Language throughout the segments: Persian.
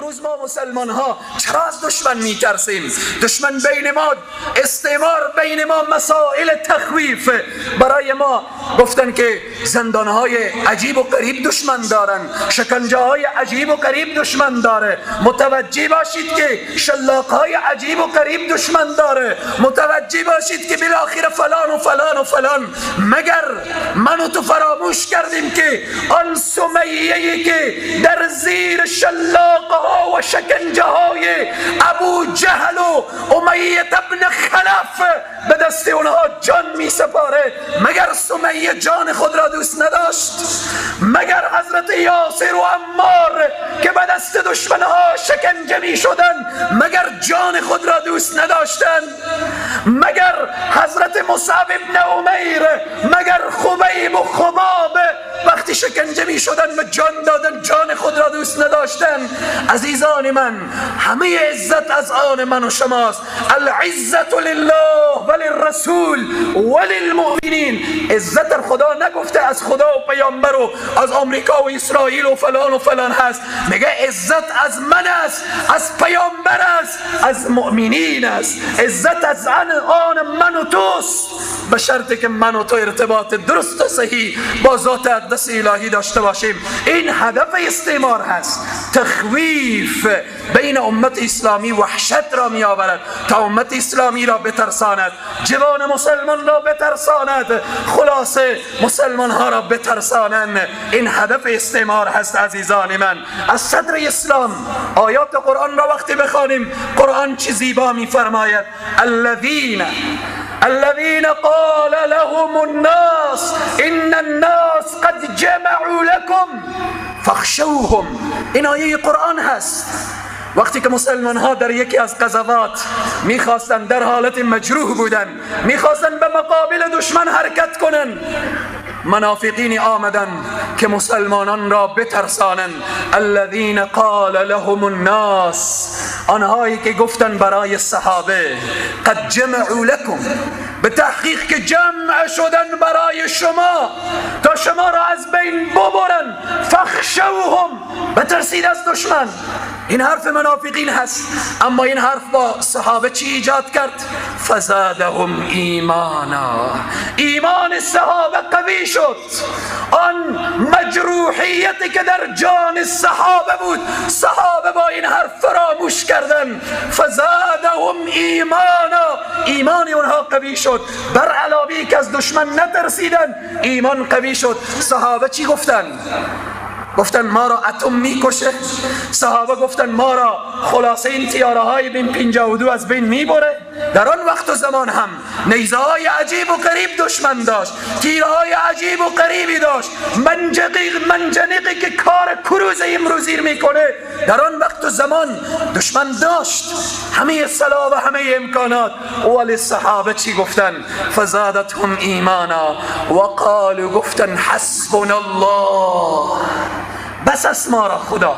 امروز ما مسلمان ها چرا از دشمن میترسیم؟ دشمن بین ما، استعمار بین ما مسائل تخویف برای ما گفتن که زندانهای عجیب و غریب دشمن دارن، شکنجه های عجیب و غریب دشمن داره. متوجه باشید که شلاق های عجیب و غریب دشمن داره. متوجه باشید که بالاخره فلان و فلان و فلان. مگر من و تو فراموش کردیم که آن سمیه‌ای که در زیر شلاق ها و شکنجه های ابو جهل و امیه ابن خلف به دست اونها جان می سپاره، مگر سمیه جان خود را دوست نداشت؟ مگر حضرت یاسر و عمار که به دست دشمنها شکنجه می شدن مگر جان خود را دوست نداشتند؟ مگر حضرت مصعب ابن عمیر، مگر خبیب و خباب وقتی شکنجه می شدن به جان دادن جان خود را دوست نداشتن؟ عزیزان من، همه عزت از آن من و شماست. العزت لله وللرسول وللمؤمنین. عزت در خدا نگفته از خدا و پیامبر و از آمریکا و اسرائیل و فلان و فلان هست، میگه عزت از من است، از پیامبر است، از مؤمنین است. عزت از آن من و توست، به شرطی که من و تو ارتباط درست و صحیح با ذات اقدس الهی داشته باشیم. این هدف استعمار هست، تخویف بین امت اسلامی، وحشت را می آورد تا امت اسلامی را بترساند، جوان مسلمان را بترساند، خلاصه مسلمان ها را بترسانند. این هدف استعمار هست عزیزان من. از صدر اسلام آیات قرآن را وقتی بخوانیم، قرآن چه زیبا می فرماید: الذين قال لهم الناس ان الناس قد جمعوا لكم فاخشوهم. این آیه قرآن هست. وقتی که مسلمان ها در یکی از غزوات میخواستن، در حالت مجروح بودن، میخواستن به مقابل دشمن حرکت کنن، منافقین آمدن که مسلمانان را بترسانن. الذين قال لهم الناس، آنهایی که گفتن برای صحابه قد جمعوا لكم، به تحقیق که جمع شدن برای شما تا شما را از بین ببرن. فخشوهم، بترسید از دشمن. این حرف منافقین هست، اما این حرف با صحابه چی ایجاد کرد؟ فزادهم ایمانا. ایمان صحابه قوی شد. آن مجروحیتی که در جان صحابه بود، صحابه با این حرف فراموش کردن. فزادهم ایمانا، ایمان اونها قوی شد. بر علاوه که از دشمن نترسیدن، ایمان قوی شد. صحابه چی گفتن؟ گفتن ما را اتم میکشه. صحابه گفتن ما را خلاصه این تیاره های بین 52 از بین میبره. در آن وقت و زمان هم نیزه های عجیب و غریب دشمن داشت، تیره های عجیب و غریبی داشت، منجنیقی که کار کروز امروزی میکنه در آن وقت و زمان دشمن داشت، همه سلاح و همه امکانات. ولی صحابه چی گفتن؟ فزادتهم ایمانا و قالوا، گفتن حسبنا الله، بس است ما را خدا،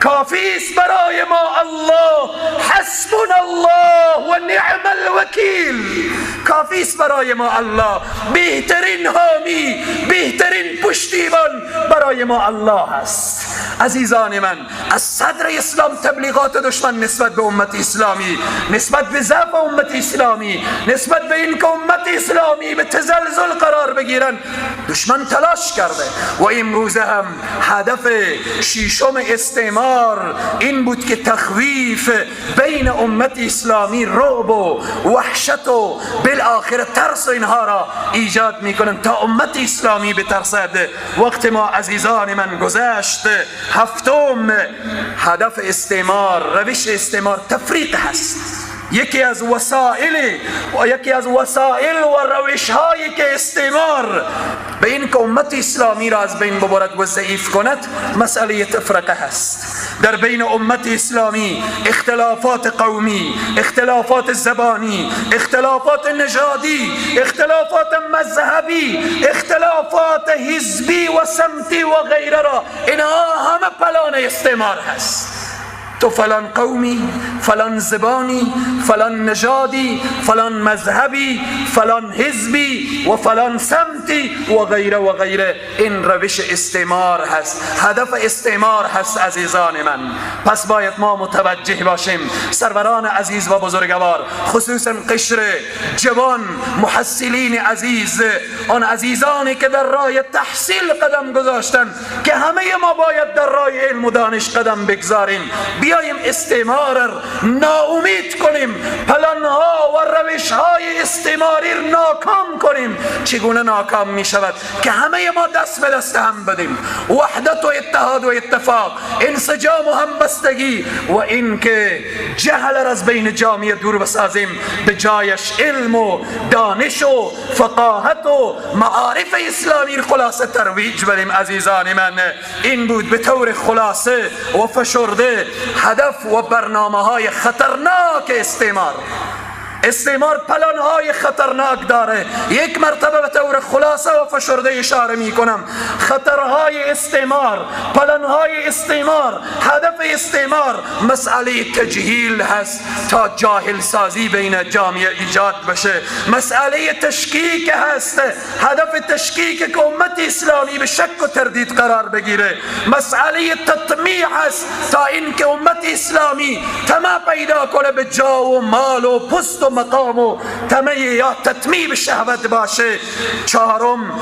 کافی است برای ما الله. حسبنا الله و نعم الوکیل، کافی است برای ما الله. بهترین حامی، بهترین پشتیبان برای ما الله است. عزیزان من، از صدر اسلام تبلیغات دشمن نسبت به امت اسلامی، نسبت به ضعف امت اسلامی، نسبت به این که امت اسلامی به تزلزل قرار بگیرن، دشمن تلاش کرده. و امروز هم هدف ششم استعمار این بود که تخویف بین امت اسلامی، رعب و وحشت و بالاخره ترس اینها را ایجاد میکنن تا امت اسلامی بترسد. وقت ما عزیزان من گذشت. هفتم هدف استعمار، روش استعمار تفریق هست. یکی از وسایل و روش هایی که استعمار به این که امت اسلامی را از بین ببرد و ضعیف کند، مسئله تفرقه هست. در بین امت اسلامی اختلافات قومی، اختلافات زبانی، اختلافات نژادی، اختلافات مذهبی، اختلافات حزبی و سمتی و غیره را، اینها همه پلان استعمار هست. تو فلان قومی، فلان زبانی، فلان نژادی، فلان مذهبی، فلان حزبی و فلان سمتی و غیره و غیره. این روش استعمار هست، هدف استعمار هست عزیزان من. پس باید ما متوجه باشیم. سروران عزیز و بزرگوار، خصوصا قشر جوان محصلین عزیز، آن عزیزانی که در راه تحصیل قدم گذاشتن که همه ما باید در راه علم و دانش قدم بگذاریم. بیاییم استعمار ناامید کنیم، پلنها و روشهای استعماری ناکام کنیم. چگونه ناکام می شود؟ که همه ما دست به دست هم بدیم، وحدت و اتحاد و اتفاق، انسجام و همبستگی، و این که جهل از بین جامعه دور بسازیم، به جایش علم و دانش و فقاهت و معارف اسلامی خلاصه ترویج بدیم. عزیزان من، این بود به طور خلاصه و فشرده هدف و برنامه های خطرناک استعمار. استعمار پلانهای خطرناک داره. یک مرتبه به طور خلاصه و فشرده اشاره می کنم. خطرهای استعمار، پلانهای استعمار، هدف استعمار مسئله تجهیل هست تا جاهل سازی بین جامعه ایجاد بشه. مسئله تشکیک هست، هدف تشکیک که امت اسلامی به شک و تردید قرار بگیره. مسئله تطمیع هست تا اینکه امت اسلامی طمع پیدا کنه به جا و مال و پست و مقام و طمع یا تطمیع شهوت باشه. چهارم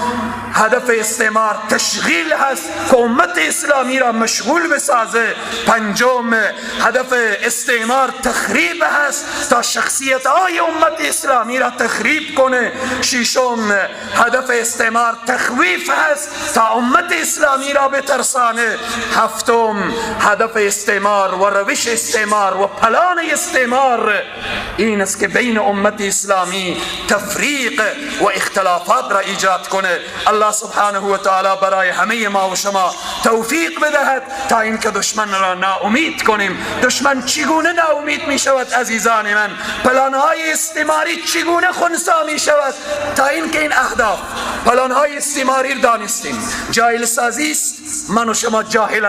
هدف استعمار تشغیل هست که امت اسلامی را مشغول بسازه. پنجم هدف استعمار تخریب هست تا شخصیت های امت اسلامی را تخریب کنه. ششم هدف استعمار تخویف هست تا امت اسلامی را بترسانه. هفتم هدف استعمار و روش استعمار و پلان استعمار این است که بین امت اسلامی تفریق و اختلافات را ایجاد کنه. الله سبحانه و تعالی برای همه ما و شما توفیق بدهد تا اینکه دشمن را ناامید کنیم. دشمن چگونه ناامید می شود عزیزان من؟ پلانهای استعماری چگونه خنثی می شود تا اینکه این اهداف پلانهای استعماری دانستیم جاهل سازی است. من و شما جهل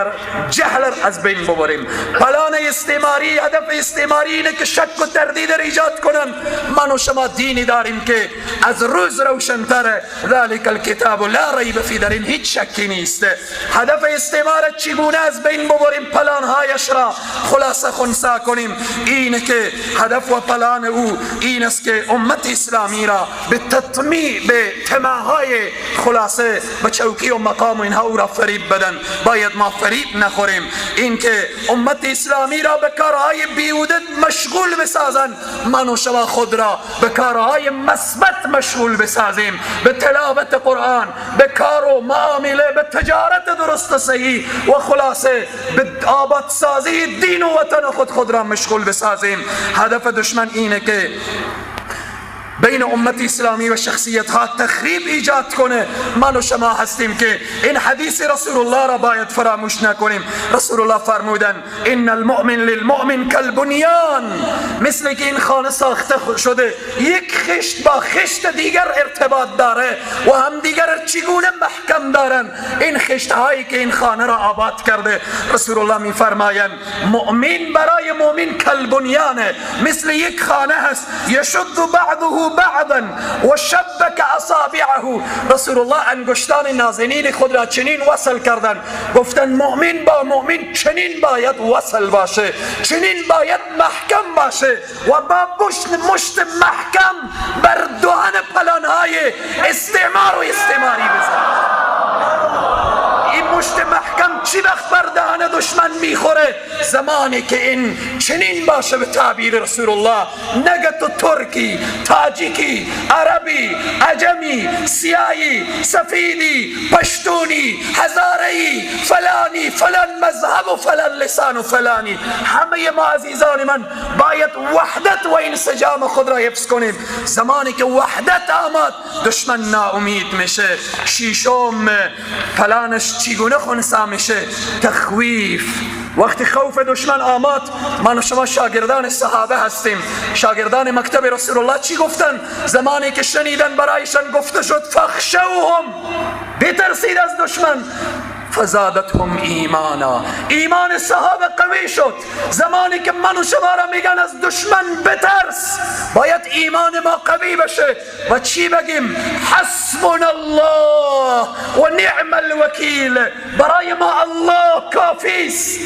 از بین ببریم. پلان استعماری، هدف استعماری اینه که شک و تردید ایجاد کنن. من و شما دینی داریم که از روز روشن‌تره. ذالک الکتاب لا ریب فیه، در این هیچ شکی نیست. هدف استعمار چگونه از بین ببریم، پلانهایش را خلاصه خنثی کنیم. اینه که هدف و پلان او این است که امت اسلامی را به تطمیع، به طمع‌های خلاصه به چوکی و مقام و اینها او را فریب بدن. باید ما فریب نخوریم. این که امت اسلامی را به کارهای بیهوده مشغول بسازن، من و شما خود را به کارهای مثبت مشغول بسازیم، به تلاوت قرآن، به کار و معامله، به تجارت درست و صحیح و خلاصه به آبادسازی دین و وطن خود را مشغول بسازیم. هدف دشمن اینه که بین امت اسلامی و شخصیت ها تخریب ایجاد کنه. من و شما هستیم که این حدیث رسول الله را باید فراموش نکنیم. رسول الله فرمودن ان المؤمن للمؤمن کالبنیان، مثل که این خانه ساخته شده یک خشت با خشت دیگر ارتباط داره و هم دیگر چگونه محکم دارن این خشت هایی که این خانه را آباد کرده. رسول الله می فرمایند مؤمن برای مؤمن کالبنیانه، مثل یک خانه هست یشد بعضه بعضا و شبک اصابعه. رسول الله انگشتان نازنین خود را چنین وصل کردن، گفتن مؤمن با مؤمن چنین باید وصل باشه، چنین باید محکم باشه و با مشت محکم بر دهن پلانهای استعمار و استعماری بزن. این مشت محکم چی وقت بر دهن دشمن میخوره؟ زمانی که این چنین باشه به تعبیر رسول الله، نگه تو ترکی، تاجیکی، عربی، عجمی، سیایی، سفیدی، پشتونی، هزارهی، فلانی، فلان مذهب و فلان لسان و فلانی، همه ما عزیزان من باید وحدت و انسجام خود را حفظ کنیم. زمانی که وحدت آمد دشمن ناامید میشه. ششم پلانش چگونه خنثی میشه؟ تخویف. وقتی خوف دشمن آمد، من و شما شاگردان صحابه هستیم، شاگردان مکتب رسول الله چی گفتن زمانی که شنیدن برایشان گفته شد فخشوهم، بترسید از دشمن. فزادتهم ایمانا. ایمان صحابه قوی شد. زمانی که من و شما را میگن از دشمن بترس، باید ایمان ما قوی بشه و چی بگیم؟ حسبنا الله و نعم الوکیل. برای ما الله کافی است.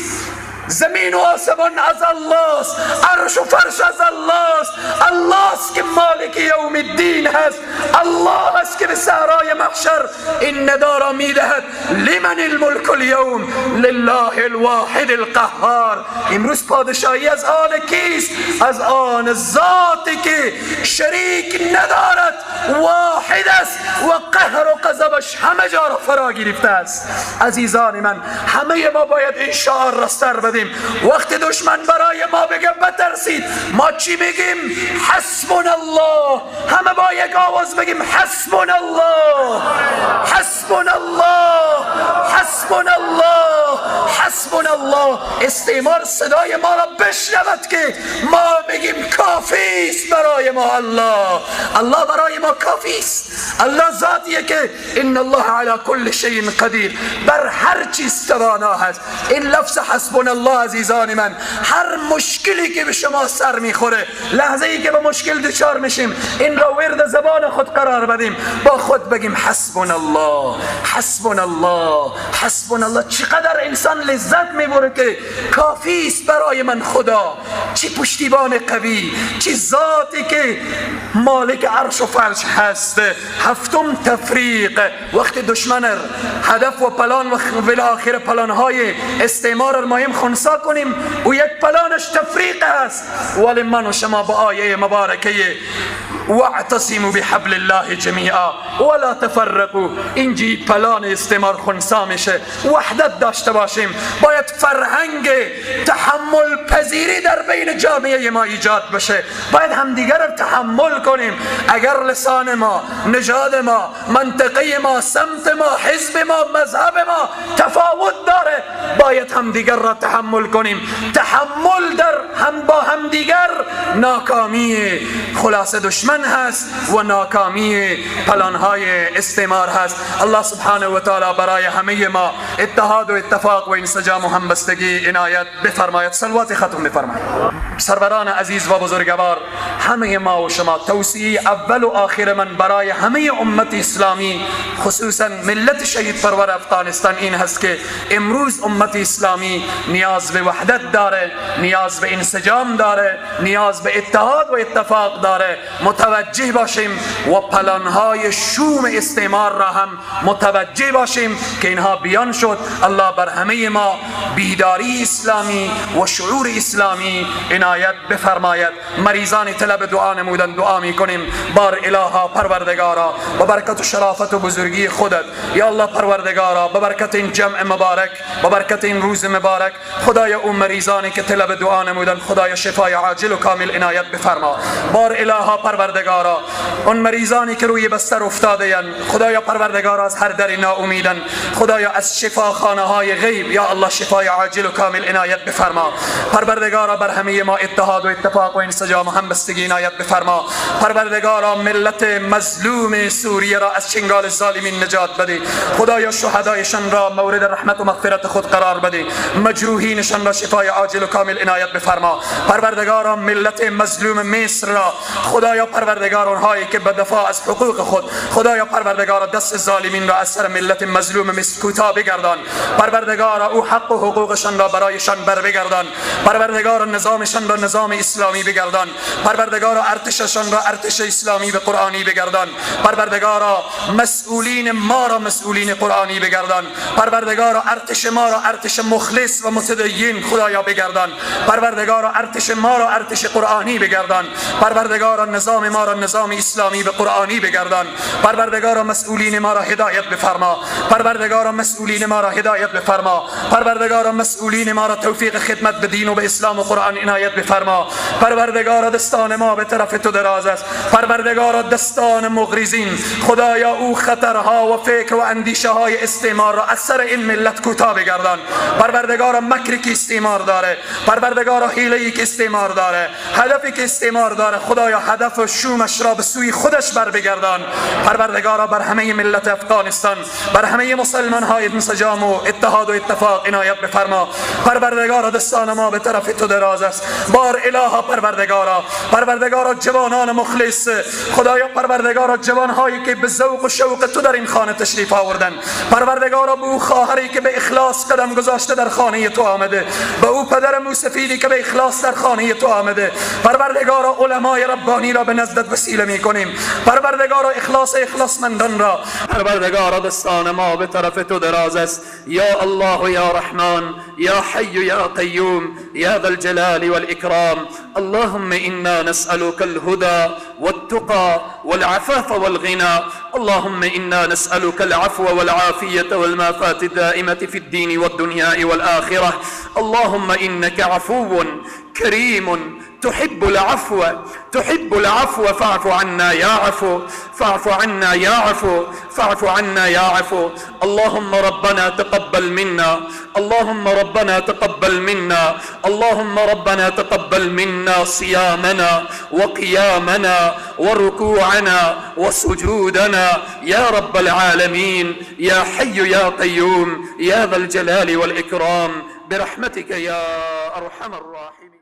زمین و آسمان از الله است، عرش و فرش از الله است. الله است که مالک یوم الدین هست. الله است که به صحرای محشر این ندا را میدهد لمن الملک اليوم لله الواحد القهار. امروز پادشاهی از آن کیست؟ از آن ذاتی که شریک ندارد، واحد است و قهر و غضبش همه جا را فرا گرفته است. عزیزان من، همه ما باید این شعار را سر بدیم. وقتی دشمن برای ما بگه بترسید، ما چی میگیم؟ حسبنا الله. همه با یک آواز بگیم حسبنا الله، حسبنا الله، حسبنا الله، حسبنا الله. استعمار صدای ما را بشنود که ما بگیم کافی است برای ما الله. الله برای ما کافی است. الله ذاتیه که ان الله علی کل شیء قدیر، بر هر چیز توانا هست. این لفظ حسبنا الله عزیزان من، هر مشکلی که به شما سر میخوره، لحظه ای که به مشکل دچار میشیم، این را ورد زبان خود قرار بدیم، با خود بگیم حسبنا الله، حسبنا الله، حسبنا الله. چقدر انسان لذت میبره که کافی است برای من خدا. چه پشتیبان قوی، چه ذاتی که مالک عرش و فرش هست. هفتم تفریق. وقت دشمن هدف و پلان و بالاخره پلانهای استعمار مهم خنثی کنیم، و یک پلانش تفریق است. ولی من و شما با آیه مبارکه واعتصموا بحبل الله جمیعا ولا تفرقوا، اینجی پلان استعمار خنثی میشه. وحدت داشته باشیم. باید فرهنگ تحمل پذیری در بین جامعه ما ایجاد بشه. باید همدیگر را تحمل کنیم. اگر لسان ما، نژاد ما، منطقه ما، سمت ما، حزب ما، مذهب ما تفاوت داره، باید همدیگر را تحمل کنیم. تحمل در با همدیگر ناکامی خلاص دشمن هست و ناکامی پلانهای استعمار هست. الله سبحانه و تعالی برای همه ما اتحاد و اتفاق و انسجام و همبستگی عنایت بفرماید. صلوات ختم بفرماید. سروران عزیز و بزرگوار، همه ما و شما، توصیه اول و آخر من برای همه امت اسلامی، خصوصا ملت شهید پرور افغانستان، این هست که امروز امت اسلامی نیاز به وحدت داره، نیاز به انسجام داره، نیاز به اتحاد و اتفاق داره. متوجه باشیم و پلانهای شوم استعمار را هم متوجه باشیم که اینها بیان شد. الله بر همه ما بیداری اسلامی و شعور اسلامی عنایت بفرماید. مریضان طلب دعا نمودن، دعا میکنیم. بار الها پروردگارا، با برکت و شرافت و بزرگی خودت، یا الله پروردگارا، با برکت این جمع مبارک، با برکت این روز مبارک، خدای اون مریضانی که طلب دعا نمودن، خدای شفای عاجل و کامل عنایت بفرما. بار الها پروردگارا، اون مریضانی که روی بستر افتاده اند، خدایا پروردگارا از هر در ناامیدن، خدایا از شفاخانه های غیب، یا الله شفای عاجل و کامل عنایت بفرما. پروردگارا بر همه ما اتحاد و اتفاق و انسجام و همبستگی عنایت بفرما. پروردگارا ملت مظلوم سوریه را از چنگال ظالمین نجات بده. خدایا شهدایشان را مورد رحمت و مغفرت خود قرار بده. مجروحینشان را شفای عاجل و کامل عنایت بفرما. پروردگارا ملت مظلوم مصر را، خدایا پروردگار اونهایی که به دفاع از حقوق خود، خدایا پروردگارا دست ظالمین را از سر ملت مظلوم مصر کوتاه بگردان. پروردگارا او حق و حقوقشان را برایشان بر بگردان. پروردگارا نظامشان را نظام اسلامی بگردان. پروردگارا ارتششان را ارتش اسلامی به قرآنی بگردان. پروردگارا مسئولین ما را مسئولین قرآنی بگردان. پروردگارا ارتش ما را ارتش مخلص و متدین خدایا بگردان. پروردگارا ارتش ما را ارتش قرآنی بگردان. پروردگارا نظام ما را نظام اسلامی به قرآنی بگردان. پروردگارا مسئولین ما را هدایت بفرما. پروردگارا مسئولین ما را هدایت بفرما. پروردگارا مسئولین ما را توفیق خدمت به دین و به اسلام و قرآن عنایت بفرما. پروردگارا دستان ما به طرف تو دراز است. پروردگارا دستان مغرضین، خدایا او خطرها و فکر و اندیشه های استعمار را از سر این ملت کوتاه بگردان. پروردگارا مکری که استعمار داره، پروردگارا حیله‌ای که استعمار داره، هدفی که استعمار داره، خدایا هدف و شومش را به سوی خودش بر بگردان. پروردگارا بر همه ملت افغانستان، بر همه مسلمان های انسجام و اتحاد و اتفاق عنایت بفرما. پروردگارا دستان ما به طرف تو دراز است. بار الها پروردگارا جوانان مخلص، خدایا پروردگارا جوانهایی که به ذوق و شوق تو در این خانه تشریف آوردن، پروردگارا به او خواهری که به اخلاص قدم گذاشته در خانه تو آمده، به او پدر موسفیدی که به اخلاص در خانه تو آمده، پروردگارا علمای ربانی را به نزدت وسیله می کنیم، پروردگارا اخلاصمندان را، پروردگارا دستان ما به طرف تو دراز است. یا الله و یا رحمان، یا حی یا قیوم، یا ذا الجلال والإكرام. اللهم إنا نسألك الهدى والتقى والعفاف والغنى. اللهم إنا نسألك العفو والعافية والمعافاة الدائمة في الدين والدنيا والآخرة. اللهم إنك عفو كريم تحب العفو فاعف عنا يا عفو، فاعف عنا يا عفو، فاعف عنا يا عفو. اللهم ربنا تقبل منا، اللهم ربنا تقبل منا، اللهم ربنا تقبل منا صيامنا وقيامنا وركوعنا وسجودنا يا رب العالمين، يا حي يا قيوم، يا ذا الجلال والإكرام، برحمتك يا أرحم الراحمين.